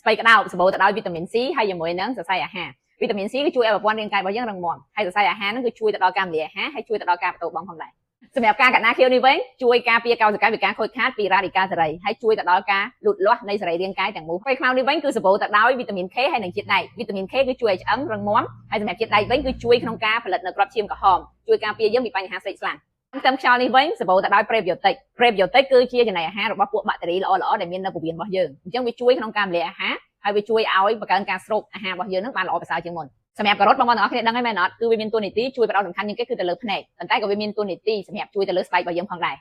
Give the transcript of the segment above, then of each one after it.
ស្ពៃក្តោបសម្បូរទៅដោយវីតាមីន C ហើយជាមួយនឹងសរសៃអាហារវីតាមីន C គឺជួយឲ្យប្រព័ន្ធរាងកាយរបស់យើងរឹងមាំហើយសរសៃអាហារហ្នឹងគឺជួយទៅដល់ការរំលាយអាហារហើយជួយទៅដល់ការបន្ទោបង់ផងដែរសម្រាប់ការកណ្ដាលខៀវនេះវិញជួយការពារកោសិកាពីការខូចខាតពីរ៉ាឌីកាល់សេរីហើយជួយទៅដល់ការលូតលាស់នៃសរីរាង្គកាយទាំងមូលស្ពៃខ្មៅនេះវិញគឺសម្បូរទៅដោយវីតាមីន K ហើយនិងជាតិដែកវីតាមីន K គឺជួយឲ្យឆ្អឹងរឹងមាំហើយសម្រាប់ជាតិដែកវិញគឺជួយក្នុងការផលិតនៅគ្រាប់ឈាមក្រហមជួយការពារយើងពីបញ្ហាសេកស្លាំងខ្ទឹមខ្យល់នេះវិញសម្បូរទៅដោយ prebiotic គឺជាចំណីអាហាររបស់ពួកបាក់តេរីល្អៗដែលមាននៅពោះវៀនរបស់យើងអញ្ចឹងវាជួយក្នុងការរំលាយអាហារហើយវាជួយឲ្យបង្កើនការស្រូបអាហាររបស់យើងនឹងបានល្អប្រសើរជាងមុនសម្រាប់ការ៉ុតបងប្អូនទាំងអស់គ្នាដឹងហើយមែនអត់គឺវាមានតួនាទីជួយផ្ដោតសំខាន់ជាងគេគឺទៅលើភ្នែកប៉ុន្តែក៏វាមានតួនាទីសម្រាប់ជួយទៅលើស្បែករបស់យើងផងដែរ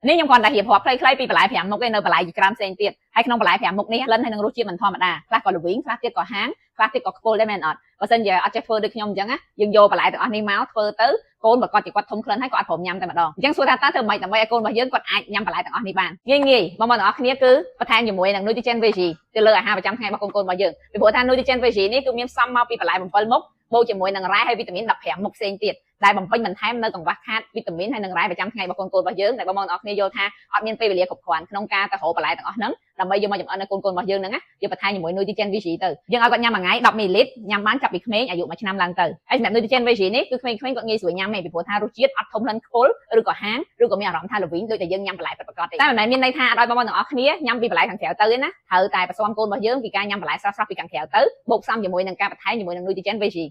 នេះខ្ញុំគ្រាន់តែរៀបរាប់ខ្លីៗពីបន្លែ5មុខឯនៅបន្លែជាច្រើនផ្សេងទៀតហើយក្នុងបន្លែ5មុខនេះក្លិនហើយនឹងរសជាតិមិនធម្មតាខ្លះក៏ល្វីងខ្លះទៀតក៏ហាងខ្លះទៀតក៏ខ្ពុលដែរមែនអត់បើសិនជាអត់ចេះធ្វើដូចខ្ញុំអញ្ចឹងណាយើងយកបន្លែទាំងអស់នេះមកធ្វើទៅកូនបើគាត់ជាគាត់ធំក្លិនហើយគាត់អត់ព្រមញ៉ាំតែម្ដងអញ្ចឹងសួរថាតើធ្វើម៉េចដើម្បីឲ្យកូនរបស់យើងគាត់អាចញ៉ាំបន្លែទាំងអស់នេះបានងាយបងប្អូនទាំងអស់គ្នាគឺបន្ថែមជាមួយនឹង Nutrigen Veggie ទៅលើអាហារប្រចាំថ្ងៃរបស់កូនៗរបស់យើងពីព្រោះថា Nutrigen Veggie នេះគឺមានផ្សំមកពីបន្លែ7មុខបូកជាមួយនឹងរ៉ែហើយវីតាមីន15មុខផ្សេងទៀតដែលបំពេញបន្ថែមនៅកង្វះខាតវីតាមីនហើយនិងរ៉ែប្រចាំថ្ងៃរបស់កូនៗរបស់យើងដែលបងប្អូនទាំងអស់គ្នាយល់ថាអត់មានពេលវេលាគ្រប់គ្រាន់ក្នុងការទៅរកបន្លែទាំងអស់ហ្នឹងដើម្បីយកមកចម្អិននៅកូនៗរបស់យើងហ្នឹងណាយកបន្ថែមជាមួយ Nutrigen Veggie ទៅយើងឲ្យគាត់ញ៉ាំមួយថ្ងៃ10មីលីលីត្រញ៉ាំបានចាប់ពីក្មេងអាយុ1ឆ្នាំឡើងទៅហើយសម្រាប់ Nutrigen Veggie នេះគឺក្មេងៗគាត់ងាយស្រួលញ៉ាំទេពីព្រោះថារសជាតិអត់ធំក្លិនខ្ពុលឬក៏ហាងឬក៏មានអារម្មណ៍ថាល្វីងដូចតែយើងញ៉ាំបន្លែពិតប្រាកដទេតែមិនមែនមានន័យថាឲ្យបងប្អូនទាំងអស់គ្នាញ៉ាំពីបន្លែខាងក្រៅទៅទេណាត្រូវតែបន្ស៊ាំកូនរបស់យើងពីការញ៉ាំបន្លែស្រស់ៗពីខាងក្រៅទៅបូកផ្សំជាមួយនឹងការបន្ថែមជាមួយនឹង Nutrigen Veggie